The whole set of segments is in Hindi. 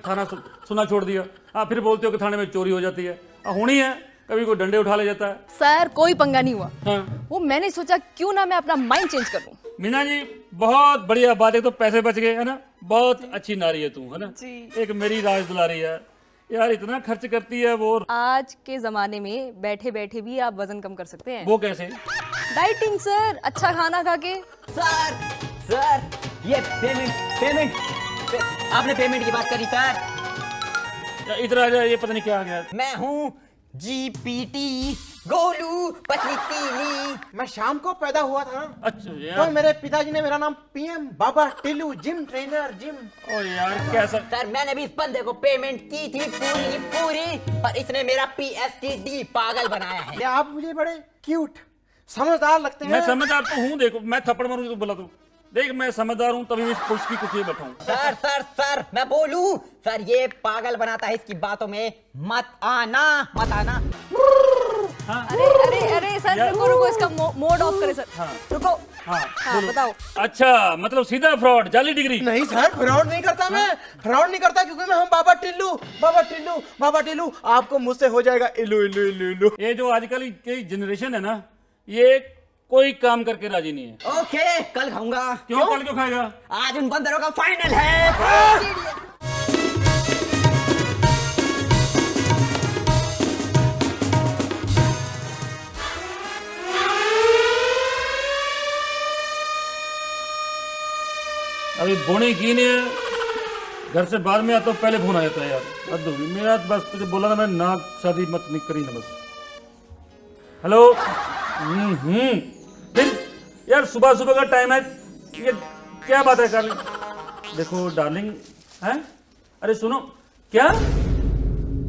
थाना सुना छोड़ दिया। आप फिर बोलते हो कि थाने में चोरी हो जाती है। होनी है, कभी कोई डंडे उठा ले जाता है। सर कोई पंगा नहीं हुआ। हाँ। वो मैंने सोचा क्यों ना मैं अपना माइंड चेंज कर लूं। मीना जी बहुत बढ़िया बात है, तो पैसे बच गए है ना, बहुत अच्छी नारी है तू, है ना जी। एक मेरी राज दुलारी है यार, इतना खर्च करती है वो। आज के जमाने में बैठे बैठे भी आप वजन कम कर सकते हैं। वो कैसे? डाइटिंग सर, अच्छा खाना खा के। सर ये पेमेंट आपने पेमेंट की बात करी सर। इधर आ जा, ये पता नहीं क्या आ गया। मैं हूँ जीपीटी गोलू पतली तीली। मैं शाम को पैदा हुआ था, अच्छा तो यार, मेरे पिताजी ने मेरा नाम पीएम बाबा टिल्लू जिम ट्रेनर जिम। ओ यार कैसा। सर मैंने भी इस बंदे को पेमेंट की थी पूरी की पूरी, पर इसने मेरा पीएसटीडी पागल बनाया है। क्या आप मुझे बड़े क्यूट समझदार लगते हैं। मैं समझदार तो हूँ, देखो मैं थप्पड़ मारूंगी तो बोला तू, देख मैं समझदार हूँ तभी मैं इस पुलिस की कुर्सी पे बैठा हूँ। सर मैं बोलूं, सर ये पागल बनाता है, इसकी बातों में मत आना। अरे सर यार। रुको इसका मोड ऑफ करे सर। हाँ। रुको। हाँ, हाँ बताओ। अच्छा मतलब सीधा फ्रॉड, जाली डिग्री। नहीं सर, फ्रॉड नहीं करता मैं, फ्रॉड नहीं करता, क्योंकि मैं हम बाबा टिल्लू आपको मुझसे हो जाएगा इलू इलू इलू इलू। ये जो आजकल की जनरेशन है ना, ये कोई काम करके राजी नहीं है। ओके कल खाऊंगा। क्यों कल क्यों खाएगा? आज उन बंदरों का फाइनल है। अभी बोनी की नहीं है, घर से बाद में आता तो पहले फोन आ जाता है यार, हद होगी। मेरा बस तुझे बोला था मैं, ना शादी मत नहीं करी ना बस। हेलो। फिर यार सुबह सुबह का टाइम है, ये क्या बात है डार्लिंग? देखो डार्लिंग है, अरे सुनो क्या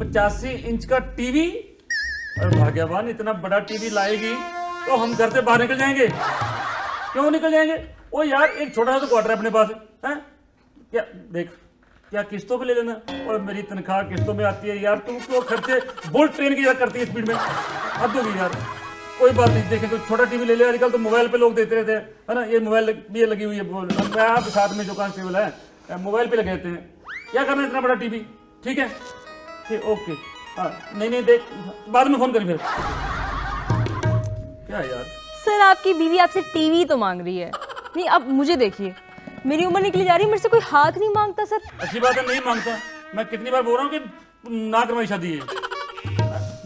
85 इंच का टीवी? अरे भाग्यवान, इतना बड़ा टीवी लाएगी तो हम घर से बाहर निकल जाएंगे। क्यों निकल जाएंगे? ओ यार एक छोटा सा तो क्वार्टर है अपने पास है, क्या देख क्या किस्तों पे ले लेना। और मेरी तनख्वाह किस्तों में आती है यार, तुम तो खर्चे बुलेट ट्रेन की तरह करती है स्पीड में, हद होगी यार। कोई बात नहीं, देखे तो छोटा टीवी ले ले, आजकल तो मोबाइल पे लोग देते रहते हैं, है ना। ये मोबाइल भी लगी हुई है, मैं आप साथ में जो कांस्टेबल है मोबाइल पे लगे रहते हैं। क्या करना है इतना बड़ा टीवी? ठीक है ठीक, ओके। हाँ नहीं देख, बाद में फोन करी फिर। क्या यार सर आपकी बीवी आपसे टीवी तो मांग रही है। नहीं अब मुझे देखिए, मेरी उम्र निकली जा रही है, मेरे से कोई हाथ नहीं मांगता सर। अच्छी बात है, नहीं मांगता। मैं कितनी बार बोल रहा हूँ कि ना करवाई शादी है,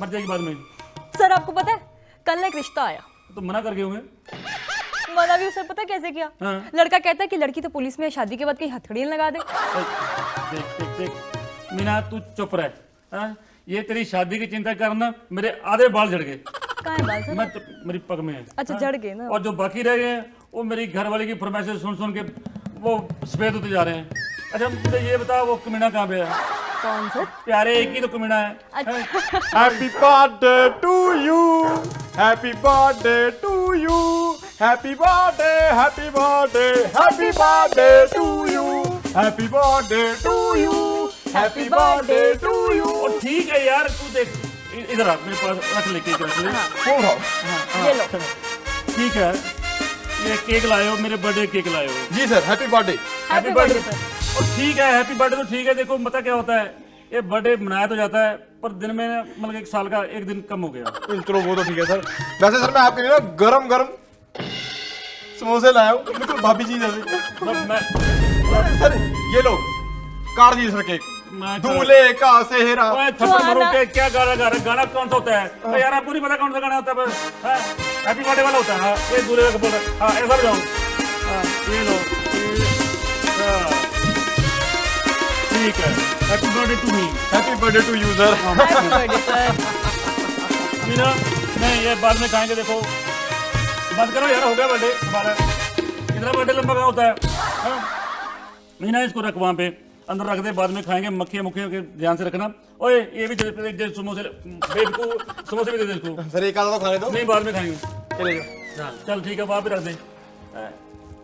मर जाएगी बाद में। सर आपको पता है कल एक रिश्ता आया, तो मना कर गए होंगे। मना भी सर पता है कैसे किया? हाँ। लड़का कहता है कि लड़की तो पुलिस में है, शादी के बाद कहीं हथकड़ी लगा दे। देख मीना तू चुप रह, हाँ? ये तेरी शादी की चिंता करना, मेरे आधे बाल झड़ गए। कहाँ है बाल सर? मैं तो, मेरी पग में है। अच्छा, हाँ? झड़ गए ना। और जो बाकी रह गए हैं वो मेरी घर वाले की फरमाइशें सुन सुन के वो सफेद होते जा रहे हैं। अच्छा मुझे ये बता, वो कमीना कहाँ पे है? कौन सर? प्यारे एक ही तो कमीना है। Happy birthday to you, happy birthday to you, happy birthday happy birthday happy birthday to you, happy birthday to you, happy birthday to you. और ठीक है यार, तू देख इधर आ, मेरे पास रख ले केक, रख ले। हाँ, ये लो। ठीक है, ये केक लाए हो, मेरे बर्थडे केक लाए हो। जी sir, happy birthday. Happy birthday sir. और ठीक है हैप्पी बर्थडे तो ठीक है। देखो पता क्या होता है, ये बर्थडे मनाया तो जाता है, पर दिन में मतलब एक साल का एक दिन कम हो गया। चलो वो तो ठीक है सर। वैसे सर मैं आपके लिए ना गरम गरम समोसे लाया हूँ, बिल्कुल भाभी जी जैसे। मतलब मैं सर ये लो काट दीजिए सर केक। मैं दूल्हे का सेहरा। ओए थप्पड़ मारो के क्या गाना गा रहा है? गाना कौन सा होता है? तो यार आपको नहीं पता कौन सा गाना होता है? हैप्पी बर्थडे वाला होता है। हाँ, ये दूल्हे का बोल रहा है। हाँ ऐसा जाओ। हाँ ये लो, ठीक है। Happy birthday to me. Happy birthday to you sir. Happy birthday sir. Meena नहीं, ये बाद में खाएंगे। देखो बंद करो यार, हो गया बर्थडे हमारा। कितना बर्थडे लंबा का होता है? हाँ? मीना इसको रख वहाँ पे अंदर रख दे, बाद में खाएंगे। मक्खियाँ मुखियों के ध्यान से रखना। ओए ये भी दे समोसे, बेब को समोसे भी दे दे इसको। सर एक आधा तो खाने दो। नहीं बाद में खाएंगे। ये ले जाओ। चल ठीक है, वहाँ पे रख दे।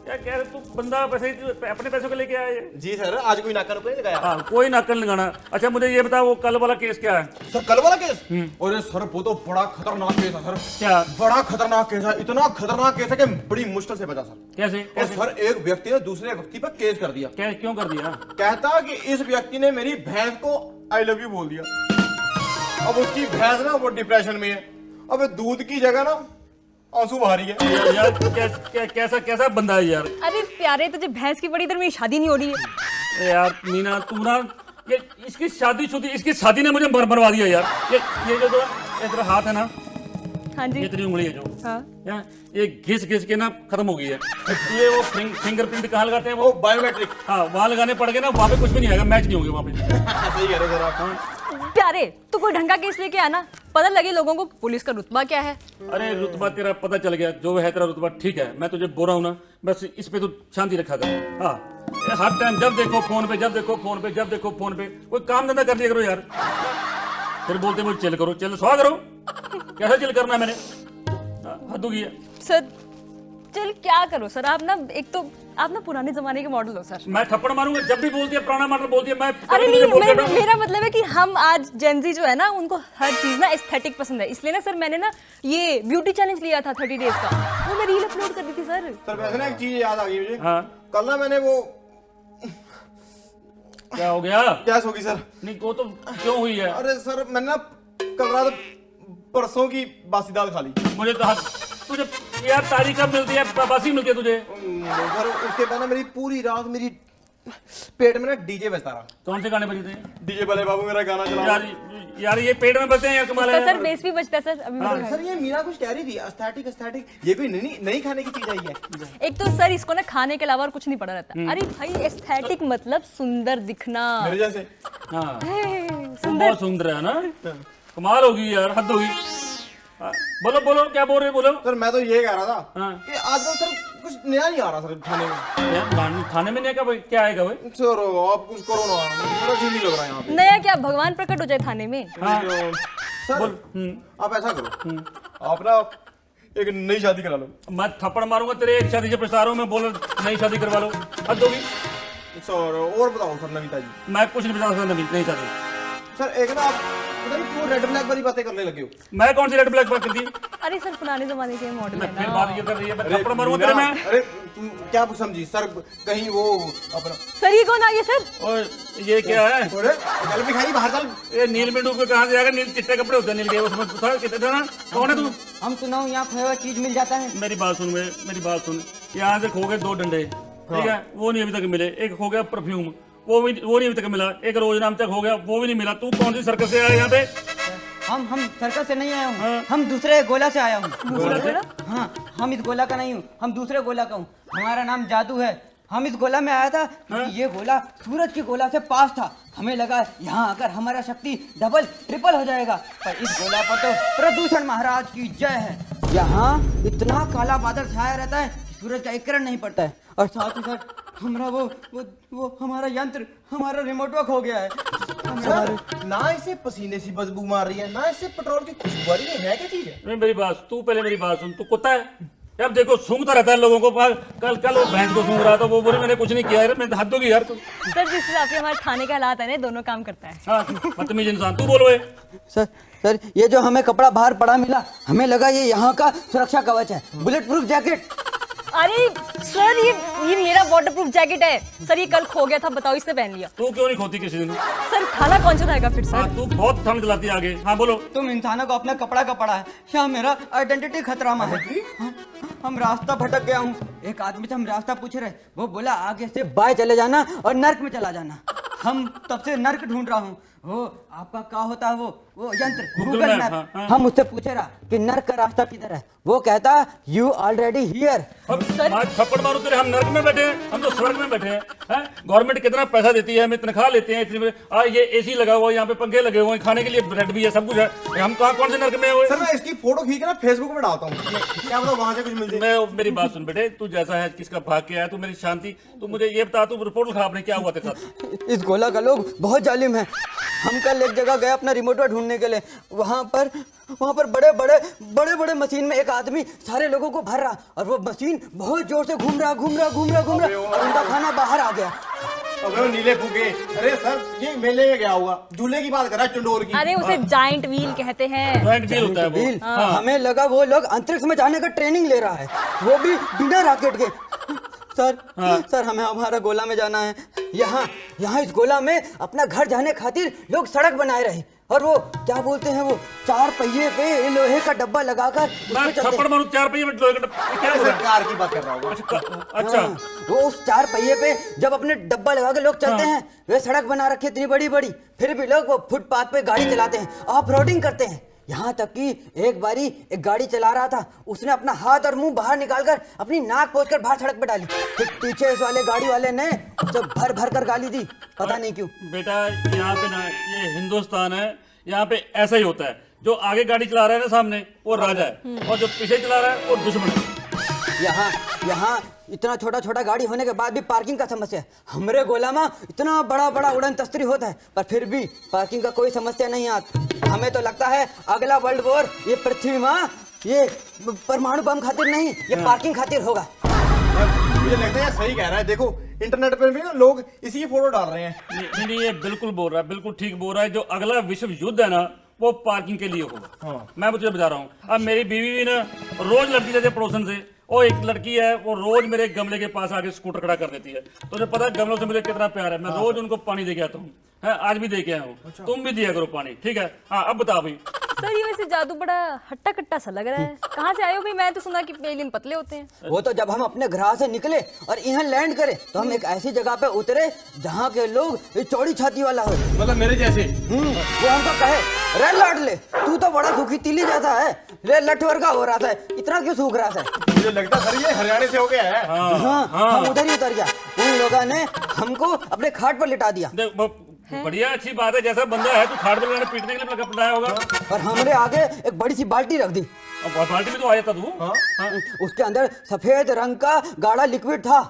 क्या कह रहे तू? बंदा पैसे अपने पैसों के लेके आया है? जी सर, आज कोई नाका नुका नहीं लगाया। हाँ, कोई नाकल लगाना। अच्छा मुझे ये बता, वो कल वाला केस क्या है? सर कल वाला केस? अरे सर वो तो बड़ा खतरनाक केस है सर। क्या? बड़ा खतरनाक केस है, इतना खतरनाक केस है कि बड़ी मुश्किल से बचा सर। कैसे? और सर एक व्यक्ति ने दूसरे व्यक्ति पर केस कर दिया। क्या, क्यों कर दिया? कहता कि इस व्यक्ति ने मेरी भैंस को आई लव यू बोल दिया। अब उसकी भैंस ना वो डिप्रेशन में है। अब दूध की जगह ना आंसू बहा रही है। यार कैसा बंदा है यार? अरे प्यारे, तुझे भैंस की बड़ी देर में शादी नहीं हो रही है? यार मीना, तू ना ये इसकी शादी ने मुझे मरवा दिया यार। ये जो ये तेरा हाथ है ना, हाँ जी। ये तेरी उंगली है जो, हाँ। ये घिस के ना खत्म हो गई है। ये वो फिंगरप्रिंट कहाँ लगाते हैं वो बायोमेट्रिक। हाँ, वहाँ लगाने पड़ गए ना, वहाँ पे कुछ भी नहीं आएगा, मैच नहीं होंगे वहाँ पे। सही कह रहे हो सर आप। प्यारे, तू कोई ढंग का केस लेके आना, पता लगे लोगों को पुलिस का रुतबा क्या है। अरे रुतबा तेरा पता चल गया, जो है तेरा रुतबा ठीक है। मैं तुझे बोल रहा हूँ ना, बस इस पे तू शांति रखा कर। हाँ, हर टाइम जब देखो फोन पे, जब देखो फोन पे, कोई काम धंधा कर लिया करो यार। फिर बोलते मुझे चिल करो, चिल सो करो। कैसा चिल करना है मैंने? हद हो गई है सर। चल क्या करो सर, आप ना एक तो आप ना पुराने जमाने के मॉडल हो सर। मैं थप्पड़ मारूंगा जब भी बोलती है, पुराना मॉडल बोलती है। मैं अरे तुझे नहीं, बोल के हटाऊं? मेरा मतलब है कि हम आज जेनजी जो है ना, उनको हर चीज ना एस्थेटिक पसंद है। इसलिए ना सर मैंने ना ये ब्यूटी चैलेंज लिया था 30 डेज का, वो मैं रील अपलोड कर दी थी सर। सर वैसे ना एक चीज याद आ गई मुझे। हाँ, कल ना मैंने वो क्या हो गया? गैस होगी सर। नहीं, वो तो क्यों हुई है? अरे सर मैंने ना कल रात परसों की बासी दाल खा ली। मुझे तो तुझे यार तारीख कब मिलती है? बासी मिलती है तुझे? सर उसके बाद ना मेरी पूरी रात मेरी पेट में ना डीजे बजता रहा। कौन से गाने बजते हैं? डीजे वाले बाबू मेरा गाना चला। यार ये पेट में बजते हैं यार, कमाल है सर यार। बेस भी बजता है सर। अभी मैं सर ये मीरा कुछ कह रही थी, एस्थेटिक ये कोई नई खाने की चीज आई है। एक तो सर इसको ना खाने के अलावा और कुछ नहीं पड़ा रहता। अरे भाई एस्थेटिक मतलब सुंदर दिखना। मेरे जैसे। हाँ, तुम सुंदर। बहुत सुंदर है ना, कमाल होगी यार, हद होगी। हाँ, बोलो क्या बोल रहे, बोलो। सर मैं तो ये कह रहा था हाँ। कि आजकल सर कुछ नया नहीं आ रहा सर खाने में। यार खाने में नहीं क्या भाई, क्या आएगा भाई? सर आप कुछ करो ना, मेरा जी नहीं लग रहा है यहाँ पे। नया क्या, भगवान प्रकट हो जाए खाने में। हाँ। सर आप ऐसा करो, आप ना एक नई शादी करा लो। मैं थप्पड़ मारूंगा तेरे, एक शादी से पछता रहा हूँ मैं, बोल नई शादी करवा लो, हद होगी। सर और बताओ सर नवीता जी। मैं कुछ नहीं बता सकता, नई शादी। सर एक ना आप पता नहीं क्यों रेड ब्लैक वाली बातें करने लगे हो। मैं कौन सी रेड ब्लैक बात कर दी? अरे सर पुराने जमाने के मॉडल मैं है फिर ना। बात ये कर रही है, मैं अरे थप्पड़ मारूंगा तेरे में। अरे तुम क्या समझी सर, कहीं वो अपना सर ये कौन आ गया सर? और ये क्या है? अरे चल भी खाई बाहर चल। ये नील में डूब के कहाँ से जाएगा? नील चिट्टे कपड़े होते हैं नील के, उसमें था कितने था ना? कौन है तू? हम सुनाओ यहाँ खोया हुआ चीज मिल जाता है। मेरी बात सुन, मेरी बात सुन। यहाँ से खो गए 2 डंडे, ठीक है, वो नहीं अभी तक मिले। एक हो गया परफ्यूम, वो नहीं अभी तक मिला। एक रोज नाम तक हो गया, वो भी नहीं मिला। तू कौन सी सर्कस से आया यहाँ पे? हम सर्कस से नहीं आया हूँ, हम दूसरे गोला से आया हूँ। गोला? हाँ, हम इस गोला का नहीं हूँ, हम दूसरे गोला का हूँ। हमारा नाम जादू है। हम इस गोला में आया था क्योंकि ये गोला सूरज के गोला से पास था। हमें लगा यहाँ आकर हमारा शक्ति डबल ट्रिपल हो जाएगा, पर इस गोला पर तो प्रदूषण महाराज की जय है। यहाँ इतना काला बादल छाया रहता है, सूरज का एक किरण नहीं पड़ता है, और साथ ही साथ हमारा वो हमारा यंत्र, हमारा रिमोट वर्क हो गया है। सर ना इसे पसीने सी बदबू मार रही है, ना इससे पेट्रोल की खुशबू आ रही है क्या चीज है? मेरी बात, तू पहले मेरी बात सुन। तू कुत्ता है? अब देखो सूंघता रहता है लोगों को। कल वो भैंस को सूंघ रहा था, वो बोले मैंने कुछ नहीं किया यार। मैं हद होगी यार तू। सर जिस हिसाब से हमारे थाने के हालात है ना, दोनों काम करता है। हाँ, बदतमीज इंसान। तू बोलो। सर ये जो हमें कपड़ा बाहर पड़ा मिला, हमें लगा ये यहाँ का सुरक्षा कवच है, बुलेट प्रूफ जैकेट। अरे सर ये मेरा वाटर प्रूफ जैकेट है सर, ये कल खो गया था, बताओ इसने पहन लिया। तू क्यों नहीं खोती किसी दिन? सर थाना कौन सा जाएगा फिर हाँ, सर? तू बहुत ठंड दिलाती है आगे। हाँ बोलो। तुम इंसानों को अपना कपड़ा का पड़ा है, या मेरा आइडेंटिटी खतरा में है। हाँ, हम रास्ता भटक गया हूँ। एक आदमी से हम रास्ता पूछ रहे, वो बोला आगे से बाएं चले जाना और नर्क में चला जाना। हम तब से नर्क ढूंढ रहा हूँ। वो आपका क्या होता है वो यंत्र गूगल मैप। हाँ। हम उससे पूछे रहा कि नर्क का रास्ता किधर है, वो कहता यू ऑलरेडी हियर। अब आज थप्पड़ मारो तेरे, हम नर्क में बैठे हैं, हम तो स्वर्ग में बैठे हैं। गवर्नमेंट कितना पैसा देती है, हमें तनख्वाह लेते हैं इतनी। ये एसी लगा हुआ है, यहाँ पे पंखे लगे हुए हैं, खाने के लिए ब्रेड भी है, सब कुछ है। हम कौन से नर्क में हुए? सर मैं इसकी फोटो खींच के ना फेसबुक पे डालता हूँ, क्या बताओ वहां से कुछ मिल जाए। मैं मेरी बात सुन बेटे, तू जैसा है, किसका भाग के आया, तू मेरी शांति। तू मुझे ये बता, तू रिपोर्ट लिखा आपने, क्या हुआ तेरे साथ? इस गोला का लोग बहुत जालिम है। हम कल एक जगह गए अपना रिमोट ढूंढने के लिए। वहाँ पर बड़े बड़े मशीन में एक आदमी सारे लोगों को भर रहा, और वो मशीन बहुत जोर से घूम रहा, और उनका खाना बाहर आ गया। अबे वो नीले फूके, अरे सर ये मेले में गया होगा, झूले की बात कर रहा है, चंडोर की। अरे उसे जाइंट व्हील कहते हैं। जॉइंट व्हील होता है वो। व्हील। हमें लगा वो लोग अंतरिक्ष में जाने का ट्रेनिंग ले रहा है, वो भी बिना रॉकेट के। सर हमें हमारा गोला में जाना है। यहाँ इस गोला में अपना घर जाने खातिर लोग सड़क बनाए रहे, और वो क्या बोलते हैं, वो 4 पहिए पे लोहे का डब्बा लगाकर मैं उसमें चलते थप्पड़ हैं। मारूं 4 पहिए में लोहे का डब्बा, ये क्या हो रहा है? कार की बात कर रहा होगा। अच्छा हाँ, वो उस 4 पहिए पे जब अपने डब्बा लगा के लोग चलते हैं, वे सड़क बना रखी है इतनी बड़ी बड़ी, फिर भी लोग वो फुटपाथ पे गाड़ी चलाते हैं, ऑफ रोडिंग करते हैं। यहाँ तक कि एक बारी एक गाड़ी चला रहा था, उसने अपना हाथ और मुंह बाहर निकालकर अपनी नाक पोंछकर बाहर सड़क पे डाली। फिर पीछे इस वाले गाड़ी वाले ने उसे भर कर गाली दी, पता नहीं क्यों। बेटा यहाँ पे ना, ये हिंदुस्तान है, यहाँ पे ऐसा ही होता है। जो आगे गाड़ी चला रहा है ना सामने, वो राजा है, और जो पीछे चला रहा है वो दुश्मन है। यहाँ इतना छोटा गाड़ी होने के बाद भी पार्किंग का समस्या है। हमारे गोला में इतना बड़ा उड़न तस्त्री होता है, पर फिर भी पार्किंग का कोई समस्या नहीं आती। हमें तो लगता है अगला वर्ल्ड वॉर ये पृथ्वी में ये परमाणु बम खातिर नहीं, ये पार्किंग खातिर होगा। मुझे लगता है सही कह रहा है। देखो इंटरनेट पर भी ना लोग इसी की फोटो डाल रहे हैं। नहीं, ये बिल्कुल बोल रहा है, बिल्कुल ठीक बोल रहा है। जो अगला विश्व युद्ध है ना, वो पार्किंग के लिए होगा। मैं मुझे बता रहा हूँ, अब मेरी बीवी भी ना रोज लड़ती रहती है पड़ोसन से। वो एक लड़की है, वो रोज मेरे गमले के पास आके स्कूटर खड़ा कर देती है। तो मुझे पता है गमलों से मुझे कितना प्यार है, मैं रोज उनको पानी दे के आता हूँ। आज भी दे के आया हूँ। तुम भी दिया करो पानी, ठीक है? हाँ, अब बताओ भाई। सर ये वैसे जादू बड़ा हट्टा कट्टा सा लग रहा है। कहाँ से आए हो भाई? मैं तो सुना कि एलियन पतले होते हैं। वो तो जब हम अपने ग्रह से निकले और यहाँ लैंड करे, तो हम एक ऐसी जगह पे उतरे जहाँ के लोग ये चौड़ी छाती वाला हो, मतलब मेरे जैसे। वो हमको कहे, रे लाडले तू तो बड़ा सूखी तीली जैसा है, रे लठवर का हो रहा था, इतना क्यों सूख रहा था? मुझे लगता सर ये हरियाणा से हो गया है। हाँ, हम उधर ही उतर गया। उन लोगों ने हमको अपने खाट पर लिटा दिया, देख, बढ़िया अच्छी बात है। जैसा बंदा है तू खाट पर पीटने के लिए पटाया होगा। और हमारे आगे एक बड़ी सी बाल्टी रख दी। अब बाल्टी में तो आया था तू। उसके अंदर सफेद रंग का गाढ़ा लिक्विड था।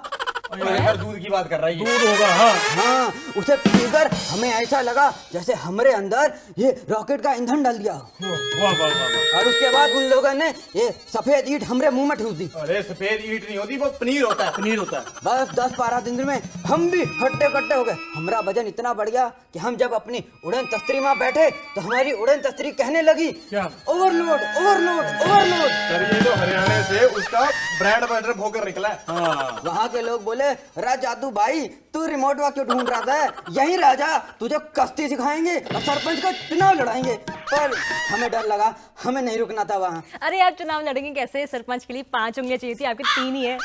सर दूध की बात कर रहा है ये। दूध होगा। हाँ, उसे पीकर हमें ऐसा लगा जैसे हमारे अंदर ये रॉकेट का ईंधन डाल दिया। वाह वाह वाह। और उसके बाद उन लोगों ने ये सफेद ईंट हमारे मुंह में ठूस दी। अरे सफेद ईंट नहीं होती, वो पनीर होता है। पनीर होता है। बस 10-12 दिन में हम भी हट्टे कट्टे हो गए। हमारा वजन इतना बढ़ गया कि हम जब अपनी उड़न तस्त्री में बैठे तो हमारी उड़न तस्त्री कहने लगी, क्या? Overload overload overload. सर ये तो हरियाणा से उसका ब्रांड एम्बेसडर होकर निकला है। हाँ। वहाँ के लोग बोले, रा जादू भाई तू रिमोट वॉक क्यों ढूंढ रहा था? यहीं राजा तुझे कश्ती सिखाएंगे और सरपंच का चुनाव लड़ाएंगे। पर हमें डर लगा, हमें नहीं रुकना था वहाँ। अरे आप चुनाव लड़ेंगे कैसे? सरपंच के लिए 5 उंगलियां चाहिए थी, आपके 3 ही है।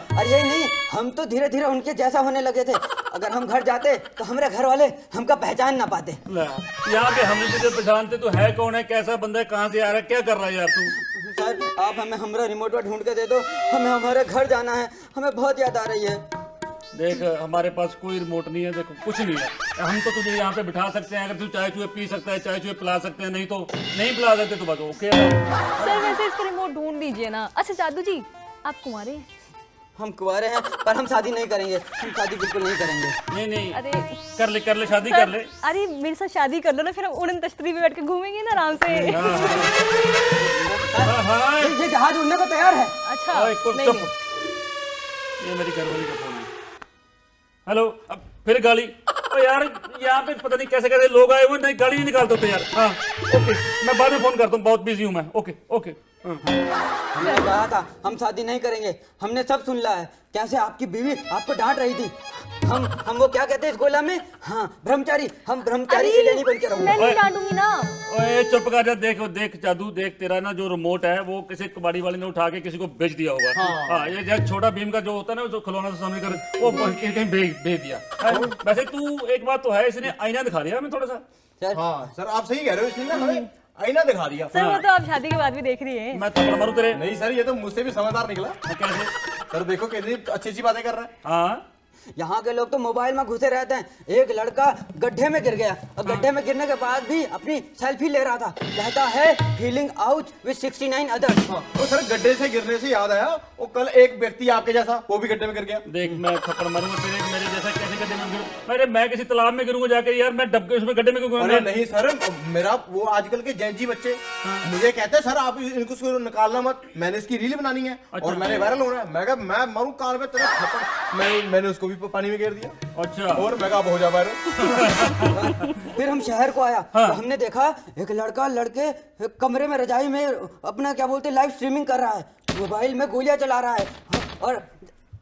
और यही नहीं, हम तो धीरे धीरे उनके जैसा होने लगे थे। अगर हम घर जाते तो हमारे घर वाले हमका पहचान ना पाते। यहाँ पे हमने तुझे पहचानते तो है कौन है, कैसा बंदा है, कहाँ से आ रहा है, क्या कर रहा है यार तू? सर आप हमें हमारा रिमोट वॉक ढूंढ के दे दो, हमें हमारे घर जाना है, हमें बहुत याद आ रही है। देख हमारे पास कोई रिमोट नहीं है, देखो कुछ नहीं है। हम तो तुझे यहाँ पे बिठा सकते हैं, अगर तू चाय चुए पी सकता है, चाय चुए पिला सकते हैं, नहीं तो नहीं पिला सकते तो बस ओके। सर वैसे इसका रिमोट ढूंढ लीजिए ना। अच्छा जादू जी, आप कुंवारे हैं? हम कुंवारे हैं, पर हम शादी नहीं करेंगे। हम शादी बिल्कुल नहीं करेंगे। नहीं अरे कर ले शादी सर, कर ले। अरे मेरे साथ शादी कर लो ना, फिर हम उड़न तश्तरी में बैठ के घूमेंगे ना आराम से। हाँ। ये जहाज उड़ने को तैयार है। अच्छा ओए, चुप। नहीं। ये मेरी घरवाली का फोन है। हेलो, अब फिर गाली। ओ यार यहाँ पे पता नहीं कैसे कैसे लोग आए हुए, नहीं गाली नहीं निकालते होते यार। हाँ ओके, मैं बाद में फोन करता हूँ, बहुत बिजी हूँ मैं। ओके। हमने कहा था हम शादी नहीं करेंगे, हमने सब सुन लिया है। कैसे आपकी बीवी आपको डांट रही थी। हम वो क्या कहते हैं इस गोला में, हाँ ब्रह्मचारी। हम ब्रह्मचारी के लिए नहीं बन के रहूंगा। मैं नहीं डांटूंगी ना। ओए चुप कर जा। देख जादू, देख तेरा ना जो रिमोट है वो किसी कबाड़ी वाले ने उठा के किसी को बेच दिया होगा। हाँ, ये जो छोटा भीम का जो होता है ना, जो खिलौना से सामने कर, वो कहीं भेज दिया। वैसे तू एक बात तो है, इसने आईना दिखा दिया हमें थोड़ा सा। हाँ सर आप सही कह रहे हो, इसने ना हमें आईना दिखा दिया। सर वो तो आप शादी के बाद भी देख रही है। मैं थप्पड़ मारूं तेरे? नहीं सर ये तो मुझसे भी समझदार निकला। कैसे? सर देखो कितनी अच्छी अच्छी बातें कर रहा है। हाँ यहाँ के लोग तो मोबाइल में घुसे रहते हैं। एक लड़का गड्ढे में गिर गया और गड्ढे में गिरने के बाद भी अपनी सेल्फी ले रहा था, कहता है फीलिंग आउट विद 69 अदर्स। वो सर गड्ढे से गिरने से याद आया, वो कल एक व्यक्ति आपके जैसा वो भी गड्ढे में गिर गया। देख मैं थप्पड़ मारूंगा तेरे, मेरे जैसा कैसे गड्ढे में गिरूं? अरे मैं किसी तालाब में गिरूंगा जाकर यार, मैं डब उसमें गड्ढे में क्यों अरे गिरूंगा? नहीं सर, मेरा वो आजकल के जेंजी बच्चे मुझे कहते हैं सर आप इनको निकालना मत, मैंने इसकी रील बनानी है और मैंने वायरल होना है। मैं कहा मैं मारूं कान में तेरे थप्पड़, मैंने उसको भी पानी में गिर दिया। अच्छा और मैं कहा अब हो जा वायरल। फिर हम शहर को आया तो हमने देखा एक लड़का लड़के कमरे में रजाई में अपना क्या बोलते लाइव स्ट्रीमिंग कर रहा है, मोबाइल में गोलियां चला रहा है और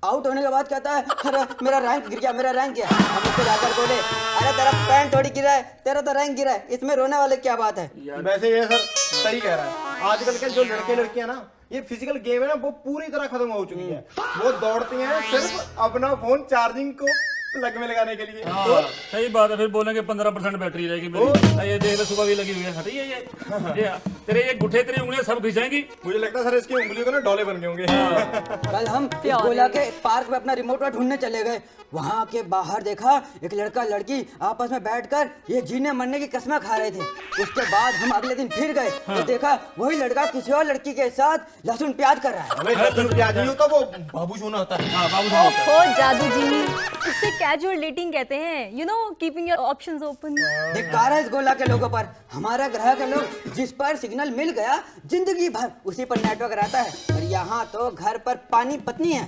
आउट होने के बाद कहता है अरे मेरा रैंक गिर गया, मेरा रैंक गया। हम उसको जाकर बोले अरे तेरा पैंट थोड़ी गिरा है, तेरा तो रैंक गिरा है, इसमें रोने वाले क्या बात है। वैसे ये सर सही कह रहा है, आजकल के जो लड़के लड़कियां ना ये फिजिकल गेम है ना वो पूरी तरह खत्म हो चुकी है। वो दौड़ती हैं सिर्फ अपना फोन चार्जिंग को प्लग में लगाने के लिए। हाँ, सही बात है। फिर बोलेंगे 15% बैटरी रहेगी मेरी। ये देख ले सुबह भी लगी हुई है। हटिए ये तेरे ये गुठे तेरी उंगलियां सब घिस जाएंगी। मुझे लगता है सर इसकी उंगलियों को ना डोले बन गए होंगे। कल हम इस गोला के पार्क में अपना रिमोट ढूंढने चले गए, वहाँ के बाहर देखा एक लड़का लड़की आपस में बैठकर ये जीने मरने की कसमें खा रहे थे। उसके बाद हम अगले दिन फिर गए तो देखा वही लड़का किसी और लड़की के साथ लहसुन प्याज कर रहा है। हमें लहसुन प्याज नहीं होता, वो बाबू सोना होता है। हाँ बाबू साहब होता है। ओ जादू जी, इससे कैजुअल डेटिंग कहते हैं, you know keeping your options open. धिक्कार है इस गोला के लोगों पर। हमारा ग्रह के लोग जिस पर सिग्नल मिल गया जिंदगी भर उसी पर नेटवर्क रहता है, और यहाँ तो घर पर पानी पत्नी है।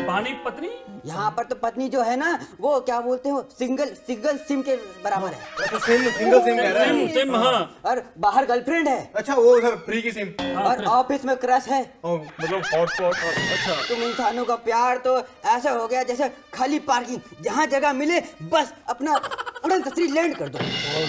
पानी पत्नी? यहाँ पर तो पत्नी जो है ना वो क्या बोलते हो सिंगल सिम के बराबर है। अच्छा सिंगल सिम कह रहे हैं। सिम हाँ। और बाहर गर्लफ्रेंड है अच्छा वो सर फ्री की सिम और ऑफिस में क्रश है। मतलब हॉटस्पॉट। अच्छा तुम इंसानों का प्यार तो ऐसा हो गया जैसे खाली पार्किंग, जहाँ जगह मिले बस अपना उड़न तस्री लैंड कर दो।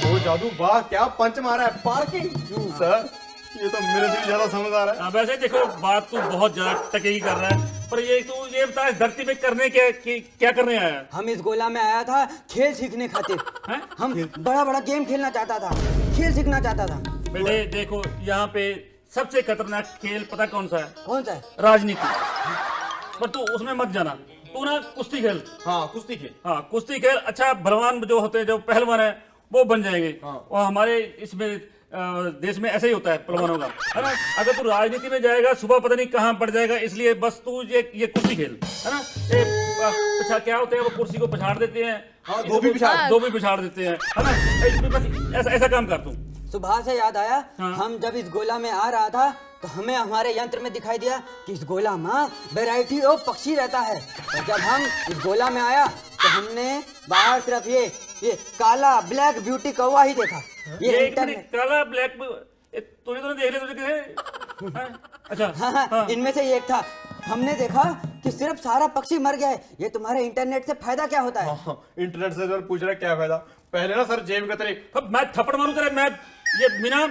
वो जादू वाह क्या पंच मारा है पार्किंग। सर ये तो मेरे से भी ज्यादा समझ आ रहा है। अब ऐसे देखो बात तू बहुत ज्यादा टकेगी कर रहा है, पर ये तू ये बता इस धरती पे करने क्या करने आया है? हम इस गोला में आया था खेल सीखने खातिर। हैं? हम बड़ा बड़ा गेम खेलना चाहता था, खेल सीखना चाहता था। बेटे देखो यहाँ पे सबसे खतरनाक खेल पता कौन सा है? कौन सा है? राजनीति। पर तू उसमें मत जाना, तू ना कुश्ती खेल। हाँ कुश्ती खेल। हाँ कुश्ती खेल। अच्छा बलवान जो होते हैं जो पहलवान है वो बन जाएंगे। और हमारे इसमें देश में ऐसे ही होता है पहलवानों का, है ना। अगर तू राजनीति में जाएगा सुबह पता नहीं कहाँ पड़ जाएगा, इसलिए बस तू ये कुश्ती खेल, है ना। ये क्या होते हैं वो कुर्सी को पछाड़ देते हैं। हाँ, दो भी पिछाड़ देते हैं, है ना। इसमें बस ऐसा काम कर तू। सुबह से याद आया हाँ। हम जब इस गोला में आ रहा था तो हमें हमारे यंत्र में दिखाई दिया कि इस गोला में वैरायटी ऑफ पक्षी रहता है, और जब हम इस गोला में आया तो हमने बाहर सिर्फ ये काला ब्लैक ब्यूटी कौवा ही देखा। ये एक इंटरनेट मिनट, काला ब्लैक तूने तो देख लिया तुझे किसे? हाँ, अच्छा हाँ, इनमें से एक था। हमने देखा कि सिर्फ सारा पक्षी मर गया है। ये तुम्हारे इंटरनेट से फायदा क्या होता है? इंटरनेट से सर पूछ रहे क्या फायदा। पहले ना सर जेब कतरे। अब मैं थप्पड़ मारूं तेरे, मैं ये बिना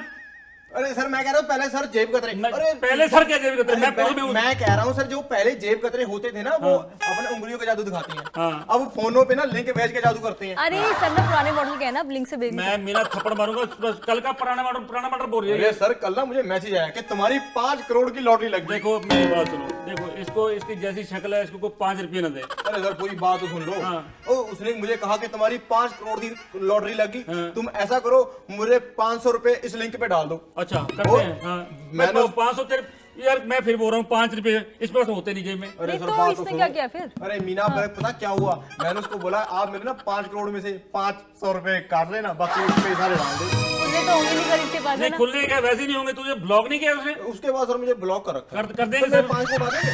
अरे सर मैं कह रहा हूँ पहले सर जेब कतरे। अरे पहले सर क्या जेब कतरे? मैं पूर्व में हूं। मैं कह रहा हूँ सर जो पहले जेब कतरे होते थे ना वो अपने उंगलियों का जादू दिखाती हैं। हाँ। अब फोनों पे ना लिंक भेज के जादू करते हैं। अरे सर ना पुराने मॉडल के है ना, ब्लिंक से भेज। मैं मीना थप्पड़ मारूंगा। कल का पुराना मॉडल बोल रही है। अरे सर कल ना मुझे मैसेज आया कि तुम्हारी 5 करोड़ की लॉटरी लग गई। देखो मेरी बात सुनो, देखो इसको इसकी जैसी शक्ल है, इसको कोई 5 रुपये न दे। अरे सर पूरी बात तो सुन लो। हाँ। ओ, उसने मुझे कहा कि तुम्हारी 5 करोड़ की लॉटरी लगी। तुम ऐसा करो मुझे 500 रुपए इस लिंक पे डाल दो। अच्छा करते हैं। हाँ मैं 500 तेरे यार मैं फिर बोल रहा हूँ 5 रुपये इस पर होते नहीं जेब में। अरे सर तो बात इसने सुनो। क्या किया फिर? अरे मीना पता क्या हुआ, मैंने उसको बोला आप मेरे ना 5 करोड़ में से 500 रुपए काट लेना, बाकी पैसा डाल दो। खुले तो होंगे नहीं कर इसके पास, है नहीं ना। खुलने क्या वैसे नहीं होंगे। तुझे ब्लॉक नहीं किया उसने? उसके बाद सर मुझे ब्लॉक कर रखा। कर देंगे तो सर। 5 करोड़ आ जाएंगे।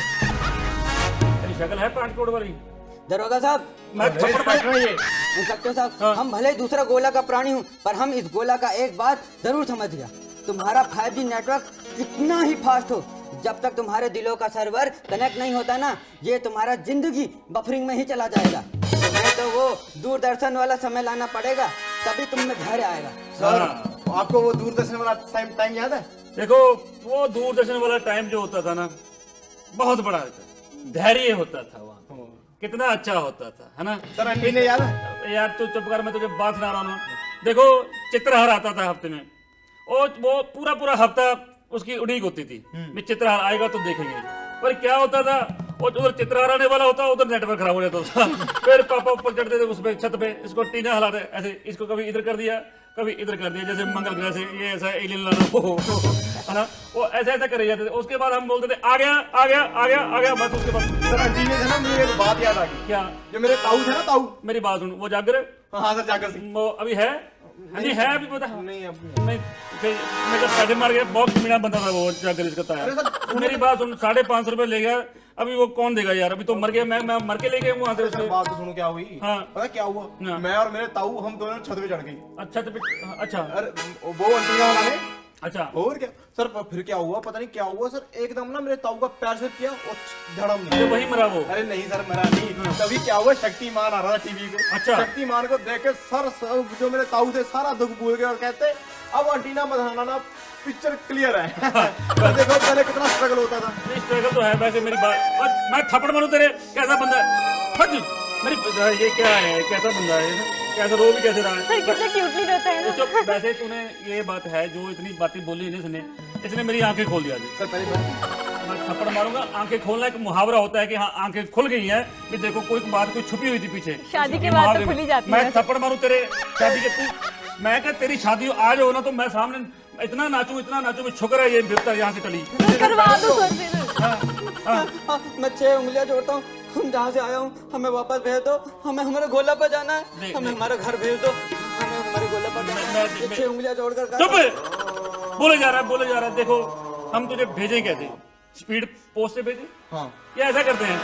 तेरी शक्ल है 5 करोड़ वाली। दरोगा साहब, मैं थप्पड़ मारूं। ये इंस्पेक्टर साहब, हम भले ही दूसरा गोला का प्राणी हूँ पर हम इस गोला का एक बात जरूर समझ गया। तुम्हारा 5G नेटवर्क कितना ही फास्ट हो, जब तक तुम्हारे दिलों का सर्वर कनेक्ट नहीं होता ना, ये तुम्हारा जिंदगी बफरिंग में ही चला जाएगा। तुम्हें तो वो दूरदर्शन वाला समय लाना पड़ेगा, तभी तुम में धैर्य आएगा। सर आपको वो दूरदर्शन वाला टाइम याद है? देखो वो दूरदर्शन वाला टाइम जो होता था ना बहुत बड़ा धैर्य होता था वहाँ, कितना अच्छा होता था, है ना। सर आंटी ने याद है? यार तू चुप कर, मैं तुझे बात सुना रहा हूँ। देखो चित्रहार आता था हफ्ते में, और वो पूरा हफ्ता उसकी उड़ीक होती थी, चित्रहार आएगा तो देखेंगे। पर क्या होता था और उधर चित्रहार आने वाला होता, उधर नेटवर्क खराब हो जाता उसका। फिर पापा ऊपर चढ़ते थे उस पे छत पे, इसको टीना हिलाते ऐसे, इसको कभी इधर कर दिया कभी इधर कर दिया, जैसे मंगल ग्रह से ये ऐसा एलियन लाना हो, है ना, वो ऐसे ऐसा करे जाते थे। उसके बाद हम बोलते थे आ गया आ गया आ गया आ गया, बस उसके बाद सर आंटी ने है ना, मुझे एक बात याद आ गई। क्या? जो मेरे ताऊ थे ना, ताऊ। मेरी बात सुन, वो जागर हाँ सर, जाकर सिंह। वो अभी है नहीं है अभी पता नहीं अब नहीं, फिर मैं जब पैसे मार गया बहुत मीना बंदा था वो जाकर इसका अरे ताया। सर, मेरी बात सुन, 550 रुपए ले गया, अभी वो कौन देगा यार, अभी तो मर गया, मैं मर के ले गया वहां से सर उसके। बात तो सुनो क्या हुई। हाँ। पता क्या हुआ, हाँ। मैं और मेरे ताऊ हम दोनों छत पे चढ़ गई। अच्छा तो अच्छा अरे वो अंटीना वाला ने, अच्छा और क्या सर, फिर क्या हुआ पता नहीं क्या हुआ सर, एकदम ना मेरे ताऊ का पैर से किया और धड़म तो नहीं। वही मरा वो। अरे नहीं सर, मरा नहीं। तभी क्या हुआ, शक्तिमान आ रहा था टीवी पे। अच्छा। शक्तिमान को देख के सर जो मेरे ताऊ थे सारा दुख भूल गए और कहते अब अंटीना मत ना, पिक्चर क्लियर है। देखो पहले कितना स्ट्रगल होता था। नहीं स्ट्रगल तो है वैसे। मेरी बात और मैं थप्पड़ मारूं तेरे, कैसा बंदा है हट मेरी, ये क्या है, कैसा बंदा है, कैसा रो भी कैसे रहा है। सर कितना क्यूटली रहता है तो ना। चुप, वैसे तूने ये बात है जो इतनी बातें बोली नहीं इसने, इसने मेरी आंखें खोल दिया जी। सर पहले मैं थप्पड़ मारूंगा, आंखें खोलना एक मुहावरा होता है कि हाँ आंखें खुल गई है कि देखो कोई बात कोई छुपी हुई थी पीछे। शादी के ये बाद तो मुहावरे में। खुल ही जाती मैं है। थप्पड़ मारूं तेरे शादी के, तू मैं क्या तेरी शादी आज हो ना तो मैं सामने इतना नाचूं मैं शुक्र है ये बिपता यहाँ से टली। सर करवा दो सर फिर। हाँ, हाँ। मैं 6 उंगलियां जोड़ता हूँ, हम जहाँ से आया हूँ हमें वापस भेज दो, हमें हमारे गोला पर जाना है, नहीं, हमें नहीं। हमारे घर भेज दो, हमें हमारे गोला पर जाना है। मैं- 6 उंगलियां जोड़कर चुप, बोले जा रहा है। देखो हम तुझे भेजें कैसे, स्पीड पोस्ट से भेजें हाँ या ऐसा करते हैं,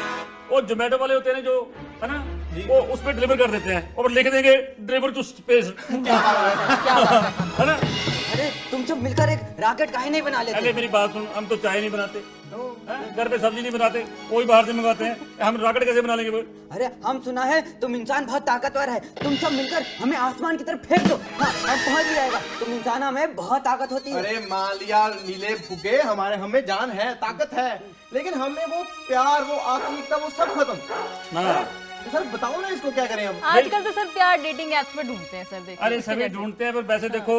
वो जोमेटो वाले होते हैं जो है ना, वो उस पर डिलीवर कर देते हैं और लिख देंगे डिलीवर टू स्पेस, है ना। अरे तुम सब मिलकर एक रॉकेट काहे नहीं बना लेते? अरे मेरी बात सुन, हम तो चाय नहीं बनाते हैं? घर पे सब्जी नहीं बनाते, कोई बाहर से मंगवाते हैं, हम रॉकेट कैसे बना लेंगे बोल? अरे हम सुना है तुम इंसान बहुत ताकतवर है, तुम सब मिलकर हमें आसमान की तरफ फेंक दो, हाँ हम पहुंच भी जाएगा। तुम इंसान हमें बहुत ताकत होती है। अरे मान लिया नीले फुगे, हमें जान है, ताकत है, लेकिन हमें वो प्यार, वो आत्मिकता, वो सब खत्म। हाँ। तो सर बताओ ना इसको क्या करें अब। आजकल तो सर प्यार डेटिंग एप्स पे ढूंढते हैं सर, देखिए। अरे सभी ढूंढते हैं, पर वैसे देखो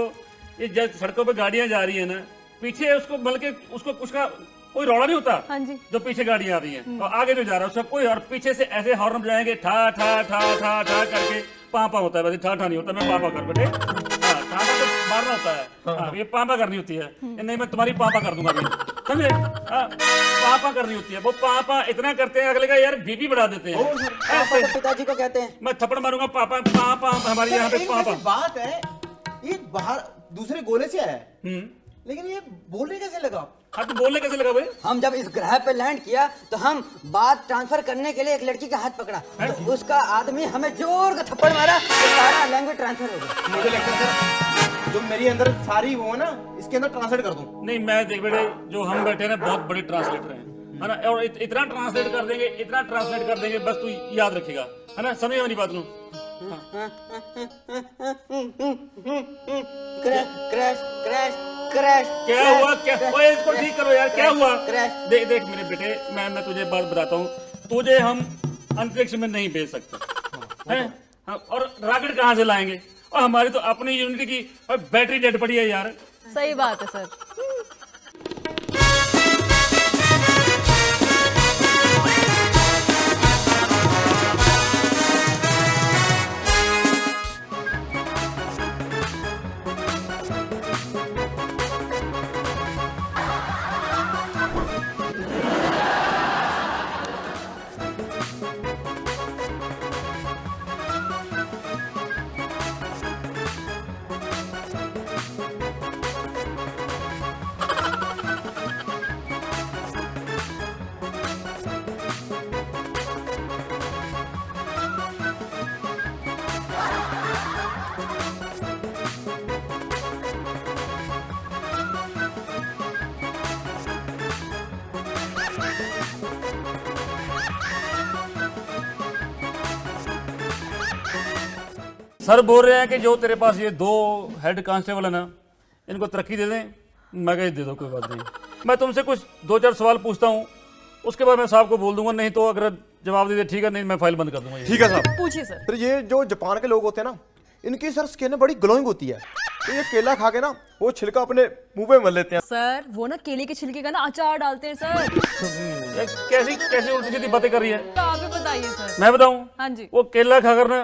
ये जब सड़कों पे गाड़ियां जा रही है ना, पीछे उसको बल्कि उसको उसका कोई रौला नहीं होता। हाँ जी। जो पीछे गाड़ियां आ रही हैं और आगे जो जा रहा है उसका कोई, और पीछे से ऐसे हॉर्न बजाएंगे ठा ठा ठा ठा ठा करके, पापा होता है वैसे, ठा ठा नहीं होता, मैं पापा कर बेटे, हाँ ठा तो मारना होता है, हाँ ये पापा करनी होती है, ये नहीं मैं तुम्हारी पापा कर दूंगा अभी, समझे? हाँ पापा करनी होती है, वो पापा इतना करते हैं अगले का यार बीपी बढ़ा देते हैं। पापा तो पिताजी को कहते हैं। मैं थप्पड़ मारूंगा, पापा पापा हमारे यहाँ पे एक पापा। वैसे बात है, ये बाहर दूसरे गोले से आया है, लेकिन ये बोलने कैसे लगा? हाँ तो बोलने कैसे लगा भाई? हम जब इस ग्रह पे लैंड किया तो हम बात ट्रांसफर करने के लिए एक लड़की का हाथ पकड़ा, तो उसका आदमी हमें जोर का थप्पड़ मारा तो सारा लैंग्वेज ट्रांसफर हो गया। मुझे लगता है सर जो मेरी अंदर सारी वो है ना, इसके अंदर ट्रांसलेट कर दूं। नहीं मैं देख बेटे, जो हम बैठे ना बहुत बड़े ट्रांसलेटर हैं, है ना, और इतना ट्रांसलेट कर देंगे, इतना ट्रांसलेट कर देंगे, बस तू याद रखेगा, है ना, समझ मेरी बात नु। Crash crash crash. क्या हुआ, क्या ओए इसको ठीक करो यार, क्या हुआ? क्रैश। देख देख मेरे बेटे, मैं तुझे बात बताता हूँ, तुझे हम अंतरिक्ष में नहीं भेज सकते हैं, और रॉकेट कहाँ से लाएंगे, और हमारी तो अपनी यूनिट की बैटरी डेड पड़ी है यार। सही बात है सर। सर बोल रहे हैं कि जो तेरे पास ये 2 हेड कांस्टेबल है ना, इनको तरक्की दे दें। मैं कह दे दो, कोई बात नहीं, मैं तुमसे कुछ 2-4 सवाल पूछता हूँ, उसके बाद मैं साहब को बोल दूंगा, नहीं तो अगर जवाब दे दे ठीक है, नहीं मैं फाइल बंद कर दूंगा। ठीक है साहब। पूछिए सर। तो ये जो जापान के लोग होते हैं ना, इनकी सर स्किन बड़ी ग्लोइंग होती है, तो ये केला खा के ना वो छिलका अपने मुंह पे मल लेते हैं। सर वो ना केले के छिलके का ना अचार डालते हैं सर। ये कैसी कैसी उल्टी सीधी बातें कर रही है? तो आप ही बताइए सर। मैं बताऊं? हाँ जी। वो केला खाकर ना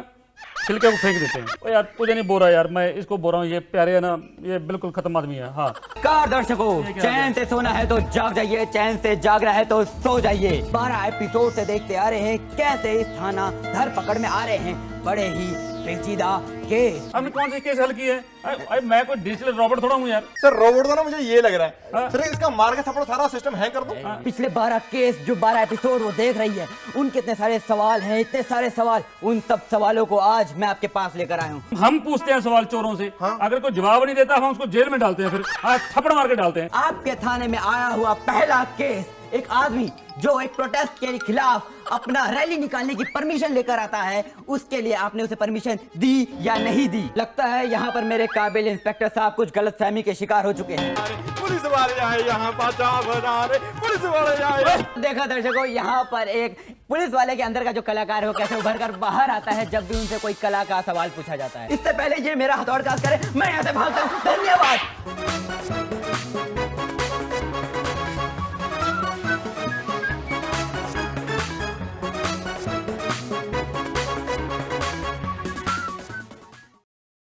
छिलके को फेंक देते हैं। ओ यार तुझे नहीं बोल रहा यार, मैं इसको बोल रहा हूँ, ये प्यारे है ना, ये बिल्कुल खत्म आदमी है। हाँ कार दर्शकों, चैन से सोना है तो जाग जाइए, चैन से जागना है तो सो जाइए। 12 एपिसोड से देखते आ रहे हैं कैसे इस थाना धरपकड़ में आ रहे हैं बड़े ही पेचीदा केस। हमने कौन सी केस हल की है? अरे मैं कोई डिजिटल रॉबर्ट थोड़ा हूँ यार। सर रोबोट तो ना मुझे ये लग रहा है हाँ। सर इसका मार के थप्पड़ सारा सिस्टम हैंग कर दो। पिछले 12 केस जो 12 एपिसोड वो देख रही है, उनके इतने सारे सवाल हैं, इतने सारे सवाल, उन सब सवालों को आज मैं आपके पास लेकर आया हूँ। हम पूछते हैं सवाल चोरों से, अगर कोई जवाब नहीं देता हम उसको जेल में डालते हैं, फिर थप्पड़ मार के डालते हैं। आपके थाने में आया हुआ पहला केस, एक आदमी जो एक प्रोटेस्ट के खिलाफ अपना रैली निकालने की परमिशन लेकर आता है, उसके लिए आपने उसे परमिशन दी या नहीं दी? लगता है यहाँ पर मेरे काबिल इंस्पेक्टर साहब कुछ गलतफहमी के शिकार हो चुके हैं। पुलिस वाले आए यहाँ बचा बना रहे, पुलिस वाले आए। देखा दर्शकों, यहाँ पर एक पुलिस वाले के अंदर का जो कलाकार है वो कैसे उभर कर बाहर आता है जब भी उनसे कोई कला का सवाल पूछा जाता है। इससे पहले ये मेरा हथौड़ काज करे, मैं यहाँ से भागता हूँ। धन्यवाद।